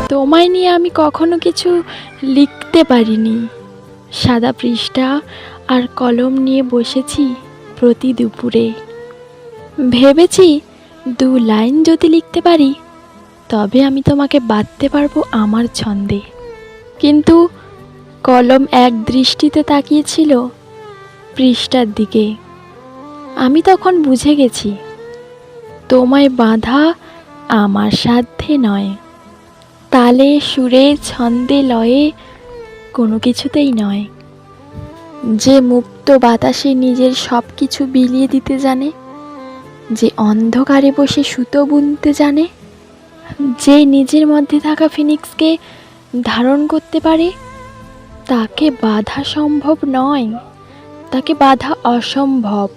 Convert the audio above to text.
তোমায় নিয়ে আমি কখনো কিছু লিখতে পারিনি। সাদা পৃষ্ঠা আর কলম নিয়ে বসেছি প্রতি দুপুরে। ভেবেছি 2 লাইন যদি লিখতে পারি তবে আমি তোমাকে বাঁধতে পারবো আমার ছন্দে। কিন্তু কলম এক দৃষ্টিতে তাকিয়েছিল পৃষ্ঠার দিকে। আমি তখন বুঝে গেছি তোমায় বাঁধা আমার সাধ্যে নয়, তালে সুরে ছন্দে লয়ে কোনো কিছুতেই নয়। যে মুক্ত বাতাসে নিজের সব কিছু বিলিয়ে দিতে জানে, যে অন্ধকারে বসে সুতো বুনতে জানে, যে নিজের মধ্যে থাকা ফিনিক্সকে ধারণ করতে পারে, তাকে বাধা সম্ভব নয়, তাকে বাধা অসম্ভব।